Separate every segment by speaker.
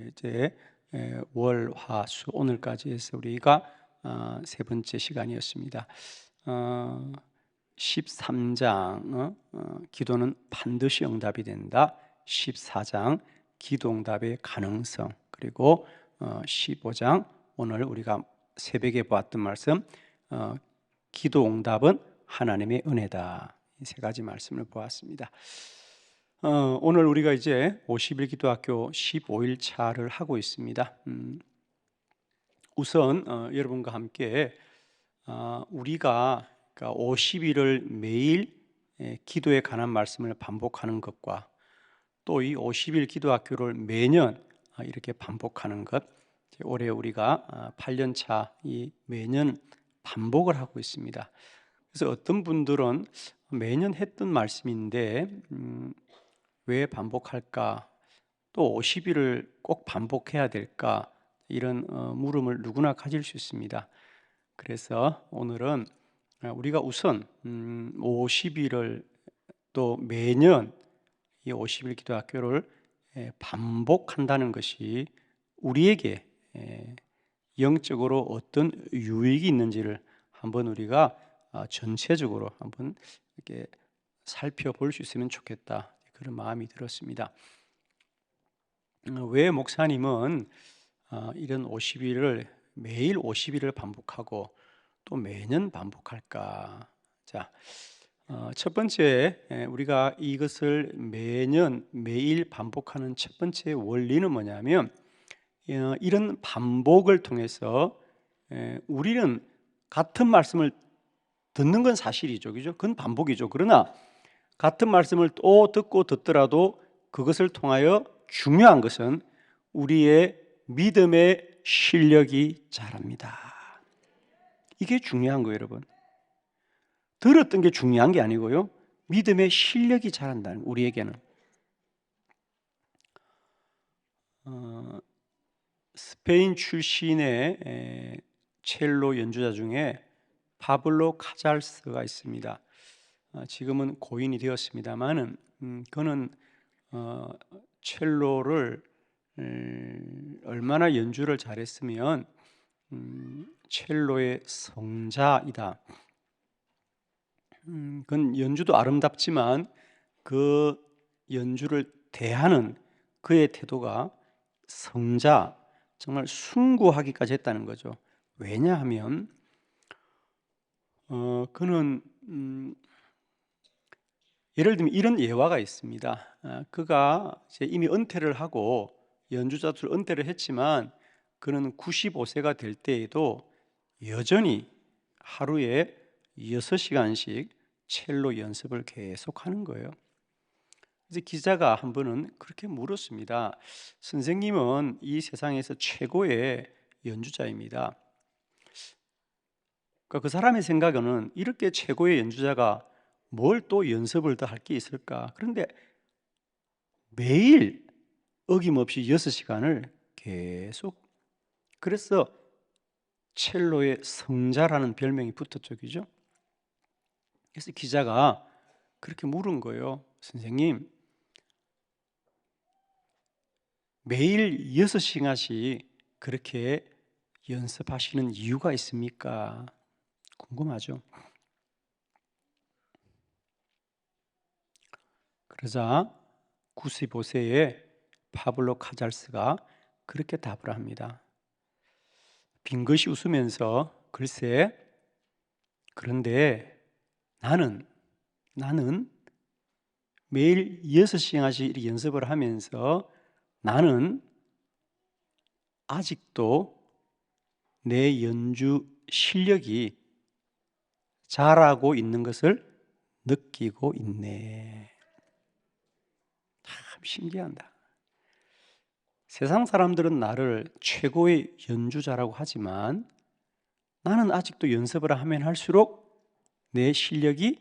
Speaker 1: 이제 월, 화, 수 오늘까지 해서 우리가 세 번째 시간이었습니다. 13장 기도는 반드시 응답이 된다. 14장 기도응답의 가능성, 그리고 15장 오늘 우리가 새벽에 보았던 말씀, 기도응답은 하나님의 은혜다. 이 세 가지 말씀을 보았습니다. 오늘 우리가 이제 50일 기도학교 15일 차를 하고 있습니다. 우선 여러분과 함께 우리가 50일을 매일 기도에 관한 말씀을 반복하는 것과 또 이 50일 기도학교를 매년 이렇게 반복하는 것, 올해 우리가 8년 차 이 매년 반복을 하고 있습니다. 그래서 어떤 분들은 매년 했던 말씀인데 왜 반복할까? 또 50일을 꼭 반복해야 될까? 이런 물음을 누구나 가질 수 있습니다. 그래서 오늘은 우리가 우선 50일을 또 매년 이 50일 기도학교를 반복한다는 것이 우리에게 영적으로 어떤 유익이 있는지를 한번 우리가 전체적으로 한번 이렇게 살펴볼 수 있으면 좋겠다, 그런 마음이 들었습니다. 왜 목사님은 이런 50일을 매일 50일을 반복하고 또 매년 반복할까? 자, 첫 번째, 우리가 이것을 매년 매일 반복하는 첫 번째 원리는 뭐냐면, 이런 반복을 통해서 우리는 같은 말씀을 듣는 건 사실이죠, 그죠? 그건 반복이죠. 그러나 같은 말씀을 또 듣고 듣더라도 그것을 통하여 중요한 것은 우리의 믿음의 실력이 자랍니다. 이게 중요한 거예요, 여러분. 들었던 게 중요한 게 아니고요, 믿음의 실력이 자란다는, 우리에게는. 스페인 출신의 첼로 연주자 중에 파블로 카잘스가 있습니다. 지금은 고인이 되었습니다만은 그는 첼로를 얼마나 연주를 잘했으면 첼로의 성자이다. 그건 연주도 아름답지만 그 연주를 대하는 그의 태도가 성자, 정말 숭고하기까지 했다는 거죠. 왜냐하면 그는 예를 들면 이런 예화가 있습니다. 그가 이제 이미 은퇴를 하고 연주자로 은퇴를 했지만 그는 95세가 될 때에도 여전히 하루에 6시간씩 첼로 연습을 계속하는 거예요. 그래서 기자가 한 번은 그렇게 물었습니다. 선생님은 이 세상에서 최고의 연주자입니다. 그러니까 그 사람의 생각에는 이렇게 최고의 연주자가 뭘 또 연습을 더 할 게 있을까? 그런데 매일 어김없이 6시간을 계속, 그래서 첼로의 성자라는 별명이 붙었죠, 그죠? 그래서 기자가 그렇게 물은 거예요. 선생님, 매일 6시간씩 그렇게 연습하시는 이유가 있습니까? 궁금하죠? 그러자 95세의 파블로 카잘스가 그렇게 답을 합니다. 빙긋이 웃으면서, 글쎄, 그런데 나는 매일 6시간씩 이렇게 연습을 하면서 나는 아직도 내 연주 실력이 자라고 있는 것을 느끼고 있네. 참 신기하다. 세상 사람들은 나를 최고의 연주자라고 하지만 나는 아직도 연습을 하면 할수록 내 실력이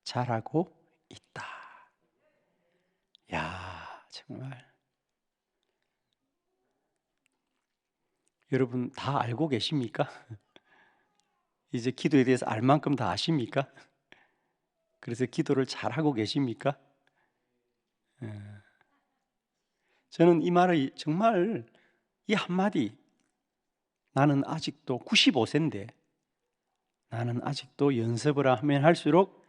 Speaker 1: 자라고 있다. 야, 정말 여러분 다 알고 계십니까? 이제 기도에 대해서 알 만큼 다 아십니까? 그래서 기도를 잘하고 계십니까? 저는 이 말의 정말 이 한마디, 나는 아직도 95세인데 나는 아직도 연습을 하면 할수록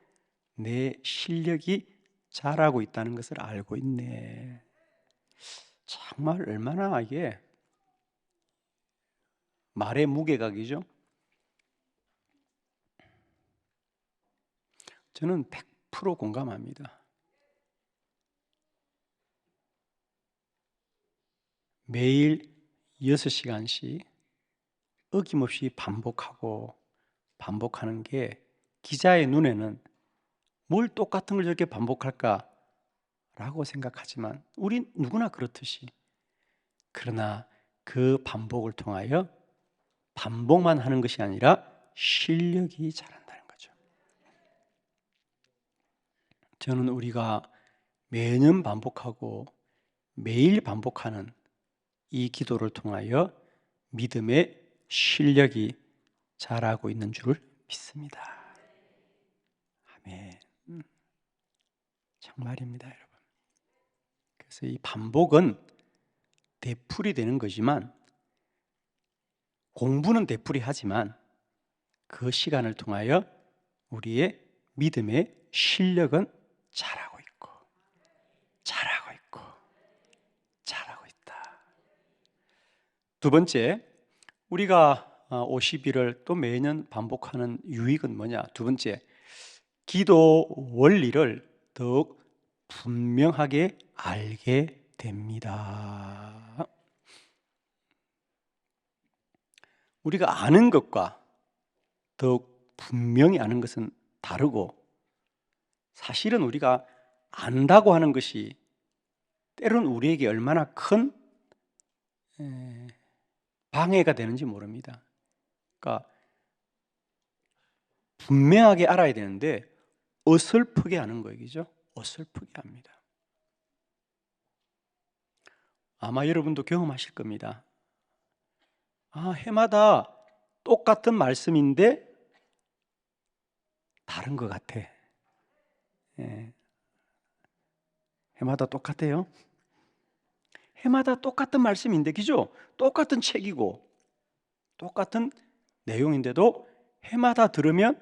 Speaker 1: 내 실력이 자라고 있다는 것을 알고 있네. 정말 얼마나 이게 말의 무게각이죠. 저는 100% 공감합니다. 매일 6시간씩 어김없이 반복하는 게 기자의 눈에는 뭘 똑같은 걸 저렇게 반복할까? 라고 생각하지만 우린 누구나 그렇듯이, 그러나 그 반복을 통하여 반복만 하는 것이 아니라 실력이 자란다는 거죠. 저는 우리가 매년 반복하고 매일 반복하는 이 기도를 통하여 믿음의 실력이 자라고 있는 줄을 믿습니다. 아멘. 정말입니다, 여러분. 그래서 이 반복은 되풀이 되는 거지만, 공부는 되풀이 하지만 그 시간을 통하여 우리의 믿음의 실력은 자라고 있고 있다. 두 번째, 우리가 50일을 또 매년 반복하는 유익은 뭐냐? 두 번째, 기도 원리를 더욱 분명하게 알게 됩니다. 우리가 아는 것과 더욱 분명히 아는 것은 다르고, 사실은 우리가 안다고 하는 것이 때로는 우리에게 얼마나 큰 방해가 되는지 모릅니다. 그러니까 분명하게 알아야 되는데 어설프게 하는 거이죠. 어설프게 합니다. 아마 여러분도 경험하실 겁니다. 해마다 똑같은 말씀인데 다른 것 같아. 해마다 똑같아요. 해마다 똑같은 말씀인데, 그죠? 똑같은 책이고 똑같은 내용인데도 해마다 들으면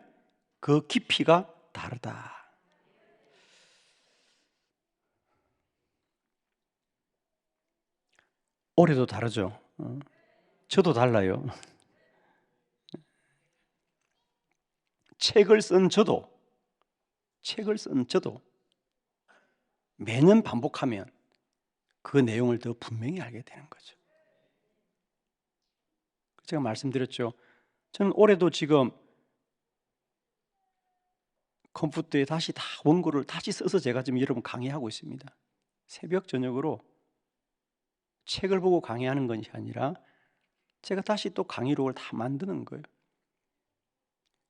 Speaker 1: 그 깊이가 다르다. 올해도 다르죠. 저도 달라요. 책을 쓴 저도 매년 반복하면 그 내용을 더 분명히 알게 되는 거죠. 제가 말씀드렸죠. 저는 올해도 지금 컴퓨터에 다시 다 원고를 다시 써서 제가 지금 여러분 강의하고 있습니다. 새벽 저녁으로 책을 보고 강의하는 것이 아니라 제가 다시 또 강의록을 다 만드는 거예요.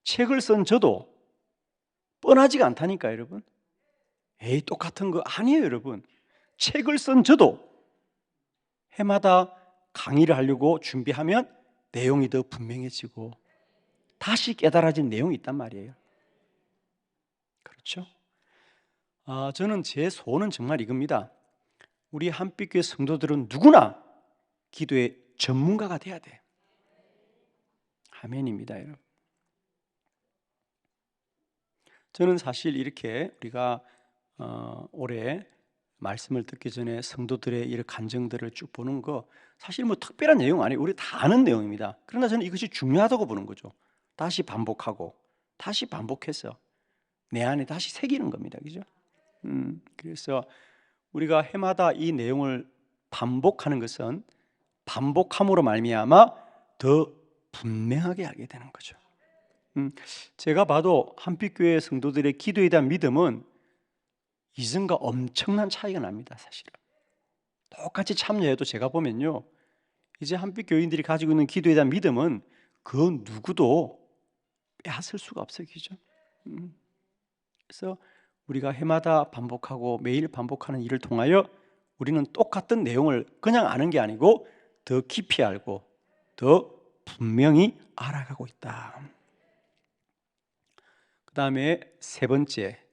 Speaker 1: 책을 쓴 저도 뻔하지가 않다니까, 여러분. 똑같은 거 아니에요, 여러분. 책을 쓴 저도 해마다 강의를 하려고 준비하면 내용이 더 분명해지고 다시 깨달아진 내용이 있단 말이에요. 그렇죠? 저는 제 소원은 정말 이겁니다. 우리 한빛교회 성도들은 누구나 기도의 전문가가 돼야 돼. 아멘입니다, 여러분. 저는 사실 이렇게 우리가 올해 말씀을 듣기 전에 성도들의 이런 감정들을 쭉 보는 거 사실 뭐 특별한 내용 아니에요. 우리 다 아는 내용입니다. 그러나 저는 이것이 중요하다고 보는 거죠. 다시 반복하고 다시 반복해서 내 안에 다시 새기는 겁니다. 그죠? 그래서 우리가 해마다 이 내용을 반복하는 것은 반복함으로 말미암아 더 분명하게 알게 되는 거죠. 제가 봐도 한빛교회 성도들의 기도에 대한 믿음은 이전과 엄청난 차이가 납니다. 사실은 똑같이 참여해도 제가 보면요, 이제 한빛교인들이 가지고 있는 기도에 대한 믿음은 그 누구도 빼앗을 수가 없어요. 그죠? 그래서 우리가 해마다 반복하고 매일 반복하는 일을 통하여 우리는 똑같은 내용을 그냥 아는 게 아니고 더 깊이 알고 더 분명히 알아가고 있다. 그 다음에 세 번째,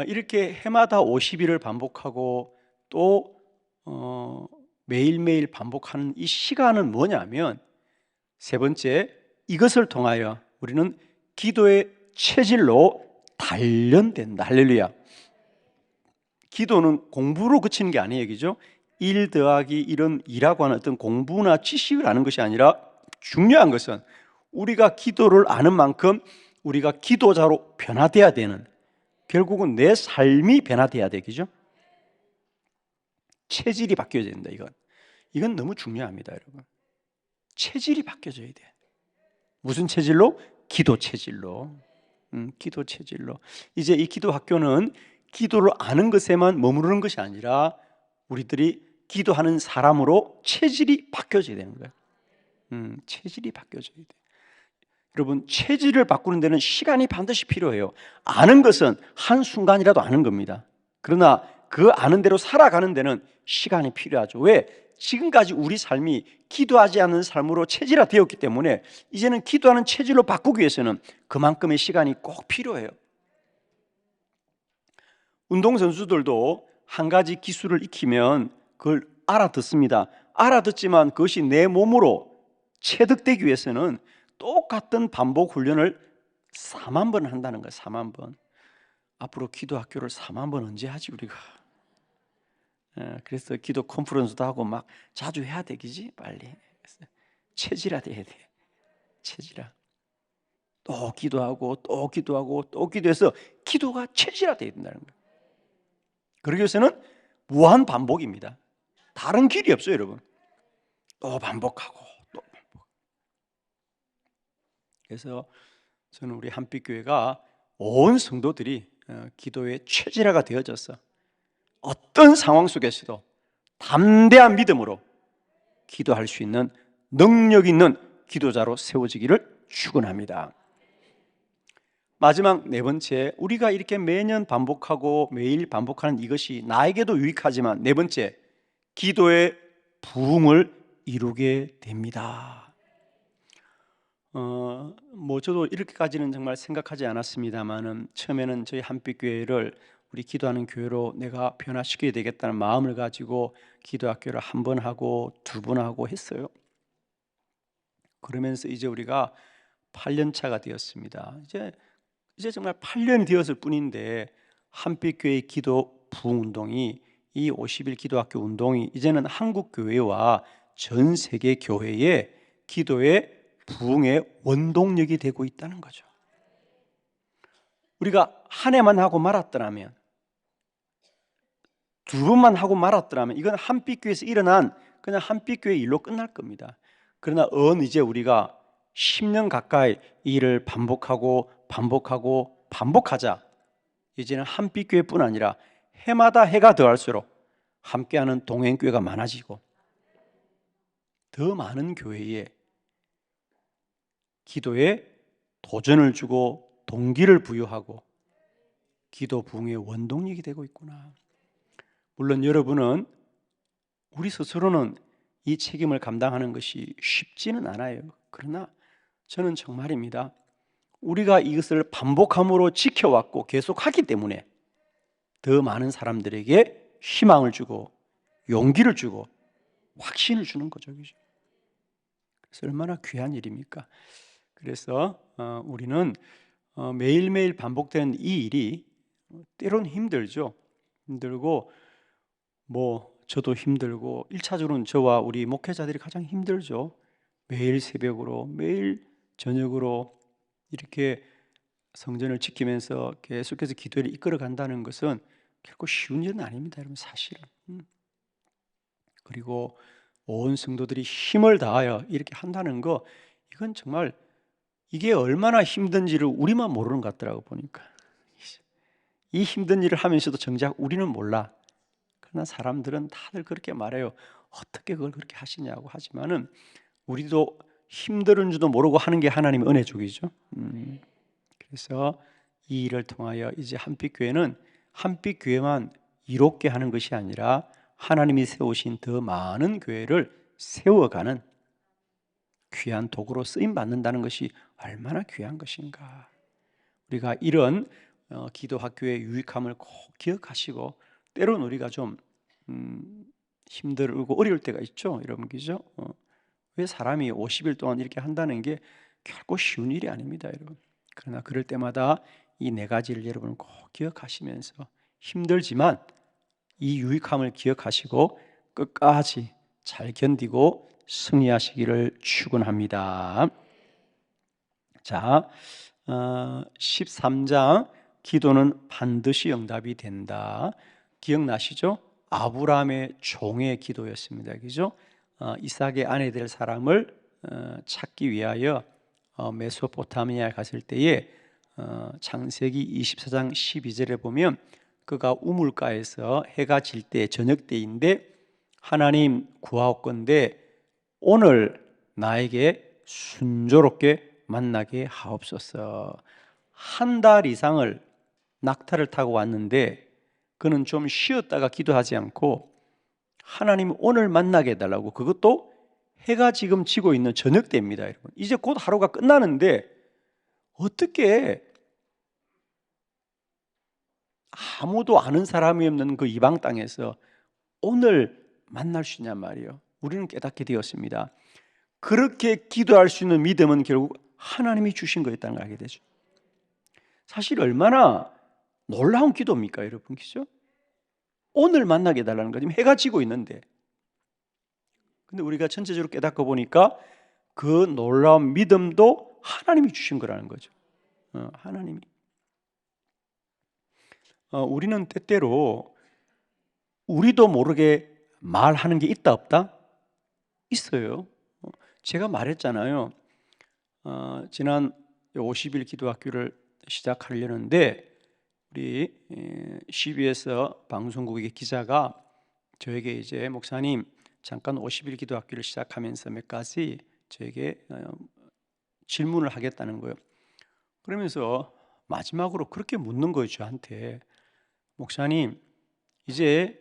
Speaker 1: 이렇게 해마다 50일을 반복하고 또 매일매일 반복하는 이 시간은 뭐냐면, 세 번째, 이것을 통하여 우리는 기도의 체질로 단련된다. 할렐루야. 기도는 공부로 그치는 게 아니에요, 그죠? 1 더하기 1은 2라고 하는 어떤 공부나 지식을 아는 것이 아니라, 중요한 것은 우리가 기도를 아는 만큼 우리가 기도자로 변화돼야 되는, 결국은 내 삶이 변화돼야 돼, 그죠? 체질이 바뀌어야 된다. 이건 너무 중요합니다, 여러분. 체질이 바뀌어져야 돼. 무슨 체질로? 기도 체질로. 기도 체질로. 이제 이 기도 학교는 기도를 아는 것에만 머무르는 것이 아니라 우리들이 기도하는 사람으로 체질이 바뀌어져야 되는 거예요. 체질이 바뀌어져야 돼. 여러분, 체질을 바꾸는 데는 시간이 반드시 필요해요. 아는 것은 한순간이라도 아는 겁니다. 그러나 그 아는 대로 살아가는 데는 시간이 필요하죠. 왜? 지금까지 우리 삶이 기도하지 않는 삶으로 체질화되었기 때문에 이제는 기도하는 체질로 바꾸기 위해서는 그만큼의 시간이 꼭 필요해요. 운동선수들도 한 가지 기술을 익히면 그걸 알아듣습니다. 알아듣지만 그것이 내 몸으로 체득되기 위해서는 똑같은 반복 훈련을 4만 번 한다는 거예요. 4만 번. 앞으로 기도 학교를 4만 번 언제 하지 우리가? 그래서 기도 컨퍼런스도 하고 막 자주 해야 되겠지 빨리. 체질화돼야 돼. 체질화. 또 기도하고 또 기도하고 또 기도해서 기도가 체질화돼야 된다는 거예요. 그러기 위해서는 무한 반복입니다. 다른 길이 없어요, 여러분. 또 반복하고 또 반복. 그래서 저는 우리 한빛교회가 온 성도들이 기도의 체질화가 되어져서 어떤 상황 속에서도 담대한 믿음으로 기도할 수 있는 능력 있는 기도자로 세워지기를 축원합니다. 마지막 네 번째, 우리가 이렇게 매년 반복하고 매일 반복하는 이것이 나에게도 유익하지만 네 번째, 기도의 부흥을 이루게 됩니다. 저도 이렇게까지는 정말 생각하지 않았습니다만은 처음에는 저희 한빛교회를 우리 기도하는 교회로 내가 변화시켜야 되겠다는 마음을 가지고 기도학교를 한 번 하고 두 번 하고 했어요. 그러면서 이제 우리가 8년 차가 되었습니다. 이제 정말 8년이 되었을 뿐인데 한빛교회 기도 부흥 운동이, 이 50일 기도학교 운동이 이제는 한국 교회와 전 세계 교회의 기도의 부흥의 원동력이 되고 있다는 거죠. 우리가 한 해만 하고 말았더라면, 두 번만 하고 말았더라면 이건 한빛교회에서 일어난 그냥 한빛교회 일로 끝날 겁니다. 그러나 이제 우리가 10년 가까이 이 일을 반복하고 반복하자 이제는 한빛교회뿐 아니라 해마다 해가 더할수록 함께하는 동행교회가 많아지고 더 많은 교회에 기도에 도전을 주고 동기를 부여하고 기도 부흥의 원동력이 되고 있구나. 물론 여러분은, 우리 스스로는 이 책임을 감당하는 것이 쉽지는 않아요. 그러나 저는 정말입니다. 우리가 이것을 반복함으로 지켜왔고 계속하기 때문에 더 많은 사람들에게 희망을 주고 용기를 주고 확신을 주는 거죠. 그래서 얼마나 귀한 일입니까? 그래서 우리는 매일매일 반복되는 이 일이 때론 힘들죠. 힘들고 저도 힘들고 1차적으로는 저와 우리 목회자들이 가장 힘들죠. 매일 새벽으로 매일 저녁으로 이렇게 성전을 지키면서 계속해서 기도를 이끌어 간다는 것은 결코 쉬운 일은 아닙니다, 여러분. 사실은. 그리고 온 성도들이 힘을 다하여 이렇게 한다는 거, 이건 정말 이게 얼마나 힘든지를 우리만 모르는 것 같더라고 보니까. 이 힘든 일을 하면서도 정작 우리는 몰라. 그러나 사람들은 다들 그렇게 말해요. 어떻게 그걸 그렇게 하시냐고. 하지만은 우리도 힘든 줄도 모르고 하는 게 하나님의 은혜 주기죠. 그래서 이 일을 통하여 이제 한빛교회는 한빛교회만 이롭게 하는 것이 아니라 하나님이 세우신 더 많은 교회를 세워가는 귀한 도구로 쓰임 받는다는 것이 얼마나 귀한 것인가. 우리가 이런 기도 학교의 유익함을 꼭 기억하시고, 때로는 우리가 좀 힘들고 어려울 때가 있죠, 여러분, 그죠? 왜 사람이 50일 동안 이렇게 한다는 게 결코 쉬운 일이 아닙니다, 여러분. 그러나 그럴 때마다 이 네 가지를 여러분 꼭 기억하시면서 힘들지만 이 유익함을 기억하시고 끝까지 잘 견디고 승리하시기를 축원합니다. 자, 13장 기도는 반드시 응답이 된다. 기억나시죠? 아브라함의 종의 기도였습니다. 그죠? 이삭의 아내 될 사람을 찾기 위하여 메소포타미아에 갔을 때에 창세기 24장 12절에 보면 그가 우물가에서 해가 질 때 저녁 때인데 하나님 구하옵건대 오늘 나에게 순조롭게 만나게 하옵소서. 한 달 이상을 낙타를 타고 왔는데 그는 좀 쉬었다가 기도하지 않고 하나님 오늘 만나게 해달라고, 그것도 해가 지금 지고 있는 저녁 때입니다, 여러분. 이제 곧 하루가 끝나는데 어떻게 아무도 아는 사람이 없는 그 이방 땅에서 오늘 만날 수 있냔 말이에요. 우리는 깨닫게 되었습니다. 그렇게 기도할 수 있는 믿음은 결국 하나님이 주신 거였다는 걸 알게 되죠. 사실 얼마나 놀라운 기도입니까, 여러분, 그죠? 오늘 만나게 해달라는 거. 지금 해가 지고 있는데. 근데 우리가 전체적으로 깨닫고 보니까 그 놀라운 믿음도 하나님이 주신 거라는 거죠. 하나님이. 우리는 때때로 우리도 모르게 말하는 게 있다 없다? 있어요. 제가 말했잖아요. 지난 50일 기도학교를 시작하려는데 우리 CBS 방송국의 기자가 저에게 이제 목사님 잠깐 50일 기도학교를 시작하면서 몇 가지 저에게 질문을 하겠다는 거예요. 그러면서 마지막으로 그렇게 묻는 거예요, 저한테. 목사님, 이제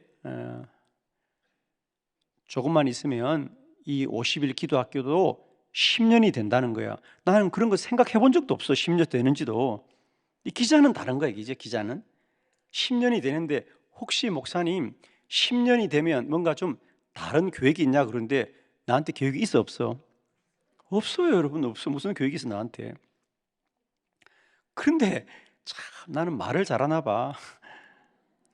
Speaker 1: 조금만 있으면 이 50일 기도학교도 10년이 된다는 거야. 나는 그런 거 생각해 본 적도 없어. 10년 되는지도. 이 기자는 다른 거야, 이제 기자는. 10년이 되는데 혹시 목사님 10년이 되면 뭔가 좀 다른 계획이 있냐 그런데 나한테 계획이 있어 없어? 없어요, 여러분. 없어. 무슨 계획이 있어 나한테. 그런데 참 나는 말을 잘하나 봐.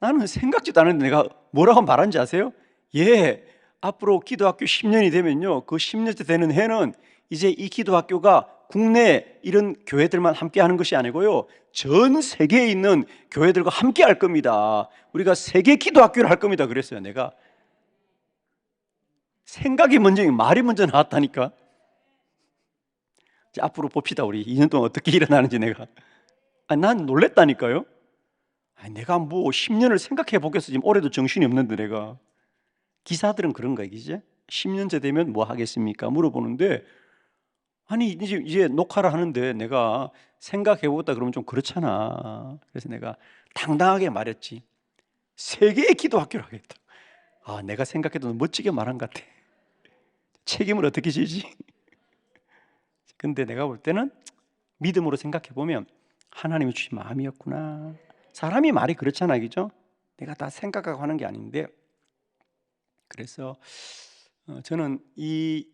Speaker 1: 나는 생각지도 않았는데 내가 뭐라고 말한지 아세요? 예, 앞으로 기도학교 10년이 되면요, 그 10년째 되는 해는 이제 이 기도학교가 국내 이런 교회들만 함께 하는 것이 아니고요, 전 세계에 있는 교회들과 함께 할 겁니다. 우리가 세계 기도학교를 할 겁니다. 그랬어요. 내가 생각이 먼저, 말이 먼저 나왔다니까. 이제 앞으로 봅시다. 우리 2년 동안 어떻게 일어나는지. 내가 난 놀랬다니까요. 내가 뭐 10년을 생각해 보겠어. 지금 올해도 정신이 없는데. 내가 기사들은 그런 거야, 이제 10년째 되면 뭐 하겠습니까? 물어보는데, 아니 이제 녹화를 하는데 내가 생각해 보겠다 그러면 좀 그렇잖아. 그래서 내가 당당하게 말했지. 세계의 기도학교를 하겠다. 내가 생각해도 멋지게 말한 것 같아. 책임을 어떻게 지지? 근데 내가 볼 때는 믿음으로 생각해 보면 하나님이 주신 마음이었구나. 사람이 말이 그렇잖아, 그죠? 내가 다 생각하고 하는 게 아닌데. 그래서 저는 이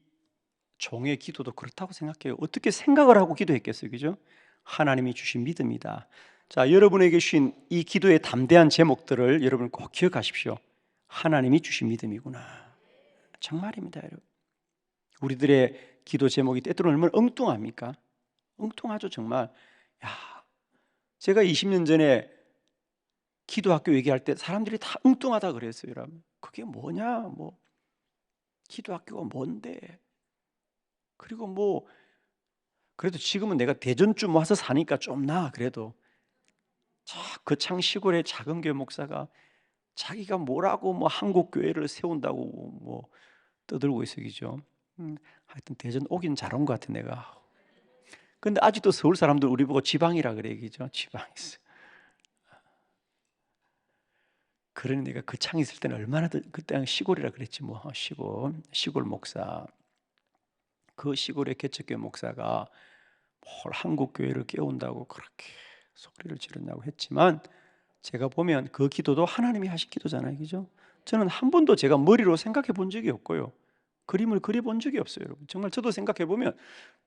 Speaker 1: 종의 기도도 그렇다고 생각해요. 어떻게 생각을 하고 기도했겠어요, 그죠? 하나님이 주신 믿음이다. 자, 여러분에게 주신 이 기도의 담대한 제목들을 여러분 꼭 기억하십시오. 하나님이 주신 믿음이구나. 정말입니다, 여러분. 우리들의 기도 제목이 때때로는 얼마나 엉뚱합니까? 엉뚱하죠, 정말. 야, 제가 20년 전에 기도학교 얘기할 때 사람들이 다 엉뚱하다 그랬어요, 여러분. 그게 뭐냐, 뭐 기도학교가 뭔데? 그리고 뭐 그래도 지금은 내가 대전쯤 와서 사니까 좀 나아. 그래도 거창 시골의 작은 교회 목사가 자기가 뭐라고 뭐 한국 교회를 세운다고 뭐 떠들고 있어, 그죠? 하여튼 대전 오긴 잘 온 것 같아, 내가. 근데 아직도 서울 사람들 우리 보고 지방이라 그래, 그죠? 지방에서. 그러니 내가 거창 있을 때는 얼마나 그때 시골이라 그랬지 뭐. 시골 목사. 그 시골의 개척교회 목사가 뭘 한국 교회를 깨운다고 그렇게 소리를 지르냐고 했지만, 제가 보면 그 기도도 하나님이 하신 기도잖아요, 그죠? 저는 한 번도 제가 머리로 생각해 본 적이 없고요. 그림을 그려본 적이 없어요, 여러분. 정말 저도 생각해 보면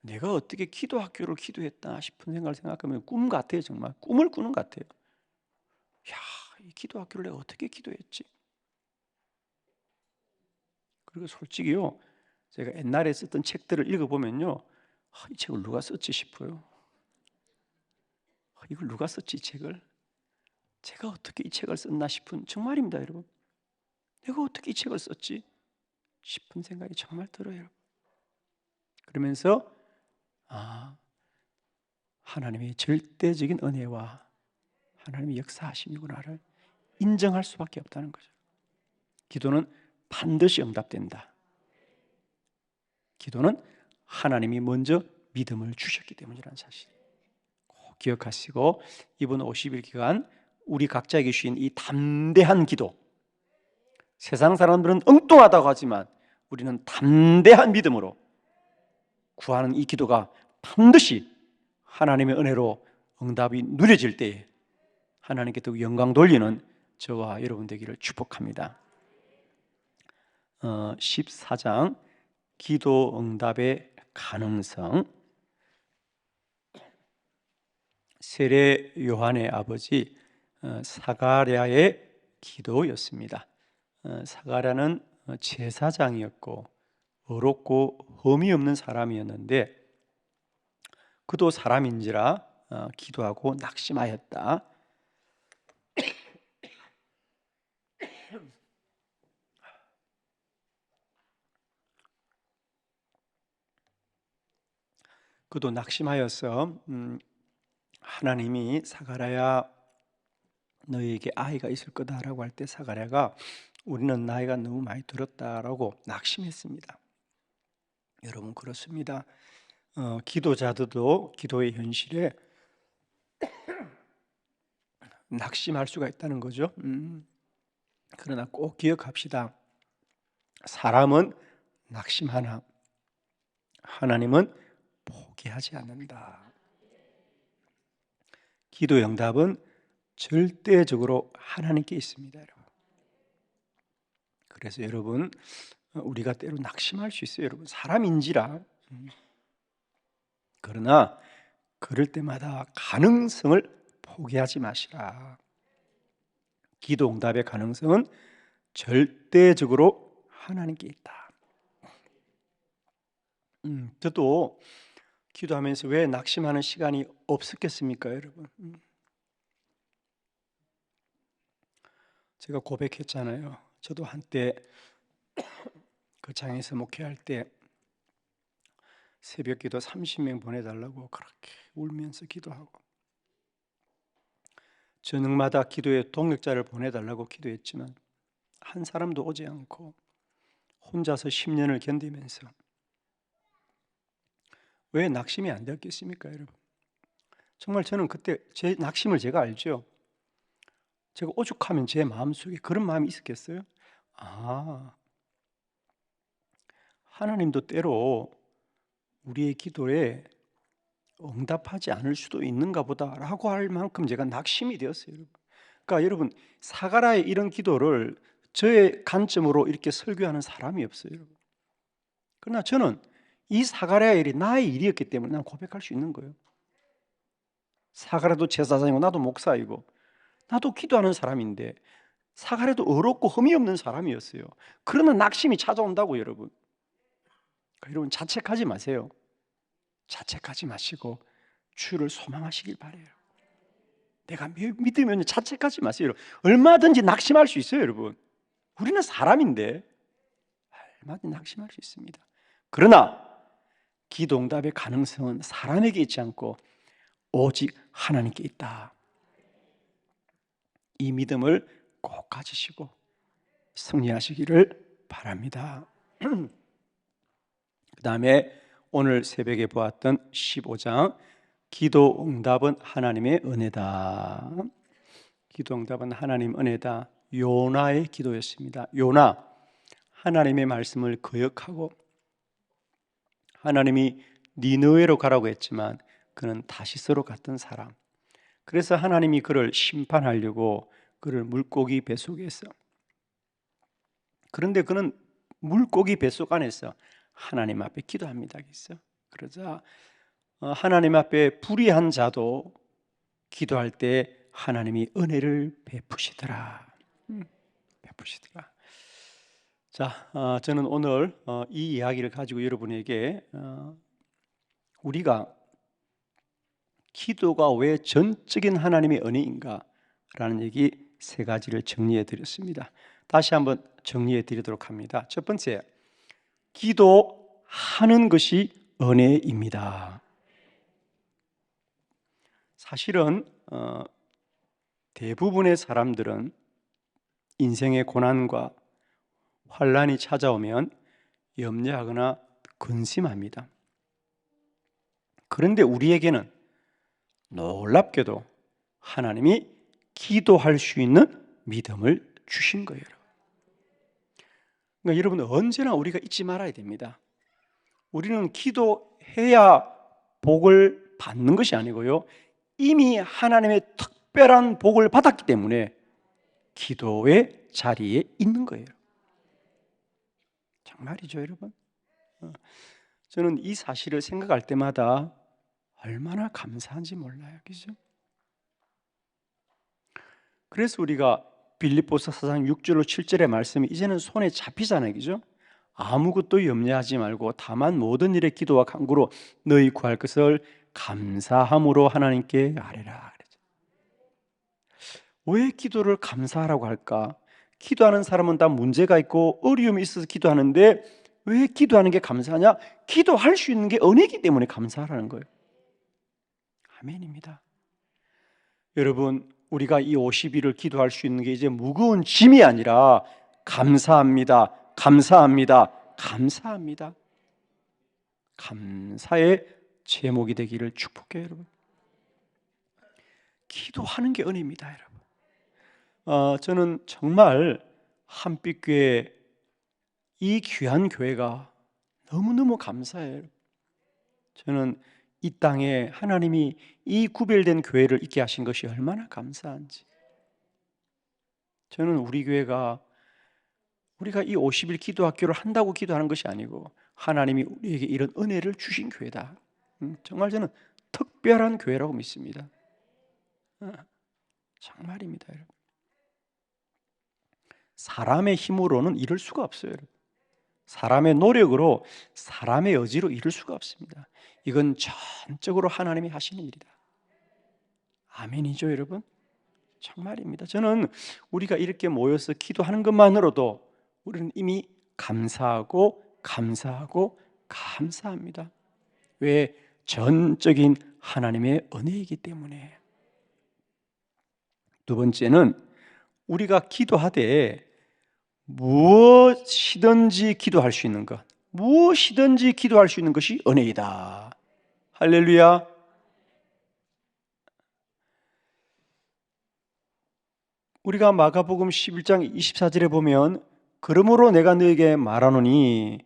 Speaker 1: 내가 어떻게 기도 학교를 기도했다 싶은 생각을 생각하면 꿈 같아요, 정말. 꿈을 꾸는 것 같아요. 야, 이 기도 학교를 내가 어떻게 기도했지? 그리고 솔직히요, 제가 옛날에 썼던 책들을 읽어보면요, 이 책을 누가 썼지 싶어요. 이걸 누가 썼지, 이 책을? 제가 어떻게 이 책을 썼나 싶은, 정말입니다, 여러분. 내가 어떻게 이 책을 썼지 싶은 생각이 정말 들어요, 여러분. 그러면서 하나님의 절대적인 은혜와 하나님의 역사하심이구나를 인정할 수밖에 없다는 거죠. 기도는 반드시 응답된다. 기도는 하나님이 먼저 믿음을 주셨기 때문이라는 사실 꼭 기억하시고, 이번 50일 기간 우리 각자에게 주신 이 담대한 기도, 세상 사람들은 엉뚱하다고 하지만 우리는 담대한 믿음으로 구하는 이 기도가 반드시 하나님의 은혜로 응답이 누려질 때에 하나님께 더 영광 돌리는 저와 여러분 되기를 축복합니다. 14장 기도 응답의 가능성. 세례 요한의 아버지 사가랴의 기도였습니다. 사가랴는 제사장이었고 어렵고 흠이 없는 사람이었는데 그도 사람인지라 기도하고 낙심하였다. 그도 낙심하여서 하나님이 사가랴야 너희에게 아이가 있을 거다라고 할 때 사가랴가 우리는 나이가 너무 많이 들었다라고 낙심했습니다. 여러분, 그렇습니다. 기도자들도 기도의 현실에 낙심할 수가 있다는 거죠. 그러나 꼭 기억합시다. 사람은 낙심하나 하나님은 포기하지 않는다. 기도 응답은 절대적으로 하나님께 있습니다, 여러분. 그래서 여러분, 우리가 때로 낙심할 수 있어요, 여러분. 사람인지라. 그러나 그럴 때마다 가능성을 포기하지 마시라. 기도 응답의 가능성은 절대적으로 하나님께 있다. 저도 기도하면서 왜 낙심하는 시간이 없었겠습니까, 여러분? 제가 고백했잖아요. 저도 한때 그 장에서 목회할 때 새벽 기도 30명 보내달라고 그렇게 울면서 기도하고, 저녁마다 기도에 동역자를 보내달라고 기도했지만 한 사람도 오지 않고 혼자서 10년을 견디면서 왜 낙심이 안 되었겠습니까, 여러분? 정말 저는 그때 제 낙심을 제가 알죠. 제가 오죽하면 제 마음속에 그런 마음이 있었겠어요? 하나님도 때로 우리의 기도에 응답하지 않을 수도 있는가 보다라고 할 만큼 제가 낙심이 되었어요, 여러분. 그러니까 여러분, 사가랴의 이런 기도를 저의 관점으로 이렇게 설교하는 사람이 없어요, 여러분. 그러나 저는 이 사가랴의 일이 나의 일이었기 때문에 난 고백할 수 있는 거예요. 사가랴도 제사장이고 나도 목사이고 나도 기도하는 사람인데 사가랴도 어렵고 흠이 없는 사람이었어요. 그러나 낙심이 찾아온다고, 여러분. 그러니까 여러분, 자책하지 마세요. 자책하지 마시고 주를 소망하시길 바래요. 내가 믿으면 자책하지 마세요. 얼마든지 낙심할 수 있어요, 여러분. 우리는 사람인데 얼마든지 낙심할 수 있습니다. 그러나 기도 응답의 가능성은 사람에게 있지 않고 오직 하나님께 있다. 이 믿음을 꼭 가지시고 승리하시기를 바랍니다. 그 다음에 오늘 새벽에 보았던 15장 기도 응답은 하나님의 은혜다. 기도 응답은 하나님 은혜다. 요나의 기도였습니다. 요나, 하나님의 말씀을 거역하고 하나님이 니느웨로 가라고 했지만 그는 다시스로 갔던 사람. 그래서 하나님이 그를 심판하려고 그를 물고기 뱃속에서 그런데 그는 물고기 뱃속 안에서 하나님 앞에 기도합니다. 그러자 하나님 앞에 불의한 자도 기도할 때 하나님이 은혜를 베푸시더라. 베푸시더라. 자, 저는 오늘 이 이야기를 가지고 여러분에게 우리가 기도가 왜 전적인 하나님의 은혜인가라는 얘기 세 가지를 정리해 드렸습니다. 다시 한번 정리해 드리도록 합니다. 첫 번째, 기도하는 것이 은혜입니다. 사실은 대부분의 사람들은 인생의 고난과 환난이 찾아오면 염려하거나 근심합니다. 그런데 우리에게는 놀랍게도 하나님이 기도할 수 있는 믿음을 주신 거예요. 그러니까 여러분, 언제나 우리가 잊지 말아야 됩니다. 우리는 기도해야 복을 받는 것이 아니고요, 이미 하나님의 특별한 복을 받았기 때문에 기도의 자리에 있는 거예요. 정말이죠, 여러분. 저는 이 사실을 생각할 때마다 얼마나 감사한지 몰라요. 그죠? 그래서 우리가 빌립보서 4장 6절로 7절의 말씀이 이제는 손에 잡히잖아요. 그죠? 아무것도 염려하지 말고 다만 모든 일에 기도와 간구로 너희 구할 것을 감사함으로 하나님께 아뢰라. 왜 기도를 감사하라고 할까? 기도하는 사람은 다 문제가 있고 어려움이 있어서 기도하는데 왜 기도하는 게 감사하냐? 기도할 수 있는 게 은혜이기 때문에 감사하라는 거예요. 아멘입니다. 여러분, 우리가 이 50일을 기도할 수 있는 게 이제 무거운 짐이 아니라 감사합니다, 감사합니다, 감사합니다. 감사의 제목이 되기를 축복해요, 여러분. 기도하는 게 은혜입니다, 여러분. 저는 정말 한빛교회, 이 귀한 교회가 너무너무 감사해요. 저는 이 땅에 하나님이 이 구별된 교회를 있게 하신 것이 얼마나 감사한지. 저는 우리 교회가 우리가 이 50일 기도학교를 한다고 기도하는 것이 아니고 하나님이 우리에게 이런 은혜를 주신 교회다. 정말 저는 특별한 교회라고 믿습니다. 정말입니다, 여러분. 사람의 힘으로는 이룰 수가 없어요, 여러분. 사람의 노력으로, 사람의 의지로 이룰 수가 없습니다. 이건 전적으로 하나님이 하시는 일이다. 아멘이죠, 여러분? 정말입니다. 저는 우리가 이렇게 모여서 기도하는 것만으로도 우리는 이미 감사하고 감사하고 감사합니다. 왜? 전적인 하나님의 은혜이기 때문에. 두 번째는 우리가 기도하되 무엇이든지 기도할 수 있는 것, 무엇이든지 기도할 수 있는 것이 은혜이다. 할렐루야. 우리가 마가복음 11장 24절에 보면 그러므로 내가 너에게 말하노니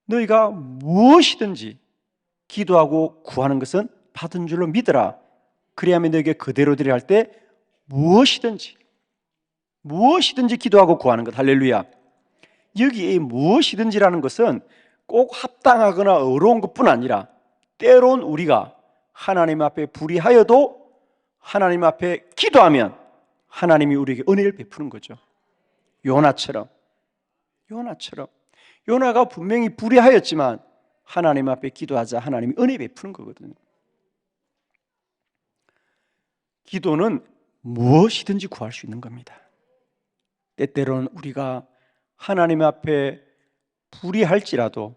Speaker 1: 너희가 무엇이든지 기도하고 구하는 것은 받은 줄로 믿으라. 그리하면 너에게 그대로 되리라 할 때 무엇이든지 기도하고 구하는 것. 할렐루야. 여기 이 무엇이든지라는 것은 꼭 합당하거나 어려운 것뿐 아니라 때론 우리가 하나님 앞에 불의하여도 하나님 앞에 기도하면 하나님이 우리에게 은혜를 베푸는 거죠. 요나처럼. 요나가 분명히 불의하였지만 하나님 앞에 기도하자 하나님이 은혜 베푸는 거거든요. 기도는 무엇이든지 구할 수 있는 겁니다. 때때로는 우리가 하나님 앞에 불의할지라도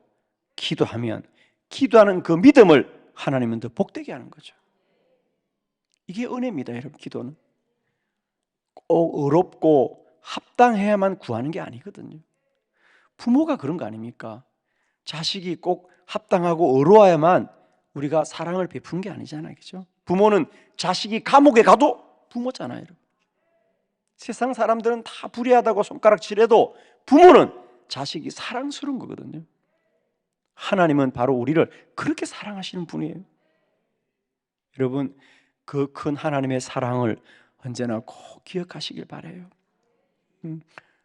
Speaker 1: 기도하면 기도하는 그 믿음을 하나님은 더 복되게 하는 거죠. 이게 은혜입니다, 여러분. 기도는 꼭 어렵고 합당해야만 구하는 게 아니거든요. 부모가 그런 거 아닙니까? 자식이 꼭 합당하고 어려워야만 우리가 사랑을 베푸는 게 아니잖아요, 그렇죠? 부모는 자식이 감옥에 가도 부모잖아요, 여러분. 세상 사람들은 다 불의하다고 손가락질해도 부모는 자식이 사랑스러운 거거든요. 하나님은 바로 우리를 그렇게 사랑하시는 분이에요. 여러분, 그 큰 하나님의 사랑을 언제나 꼭 기억하시길 바라요.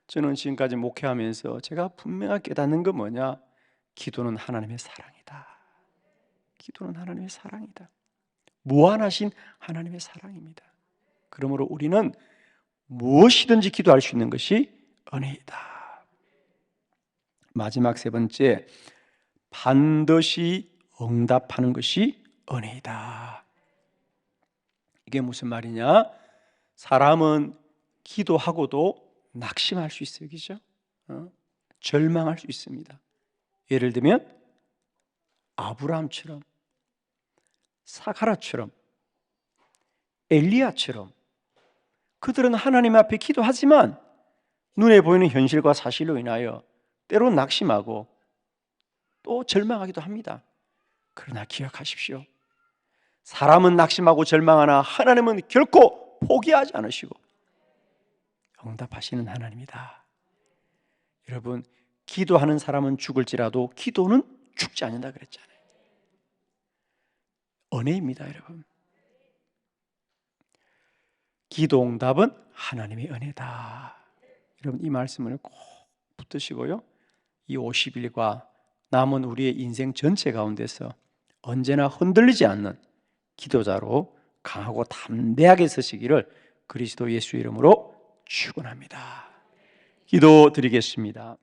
Speaker 1: 저는 지금까지 목회하면서 제가 분명하게 깨닫는 건 뭐냐? 기도는 하나님의 사랑이다. 기도는 하나님의 사랑이다. 무한하신 하나님의 사랑입니다. 그러므로 우리는 무엇이든지 기도할 수 있는 것이 은혜이다. 마지막 세 번째, 반드시 응답하는 것이 은혜이다. 이게 무슨 말이냐? 사람은 기도하고도 낙심할 수 있어요. 그죠? 절망할 수 있습니다. 예를 들면 아브라함처럼, 사가라처럼, 엘리야처럼 그들은 하나님 앞에 기도하지만 눈에 보이는 현실과 사실로 인하여 때로 낙심하고 또 절망하기도 합니다. 그러나 기억하십시오. 사람은 낙심하고 절망하나 하나님은 결코 포기하지 않으시고 응답하시는 하나님이다. 여러분, 기도하는 사람은 죽을지라도 기도는 죽지 않는다 그랬잖아요. 은혜입니다, 여러분. 기도 응답은 하나님의 은혜다. 여러분, 이 말씀을 꼭 붙드시고요. 이 50일과 남은 우리의 인생 전체 가운데서 언제나 흔들리지 않는 기도자로 강하고 담대하게 서시기를 그리스도 예수 이름으로 축원합니다. 기도드리겠습니다.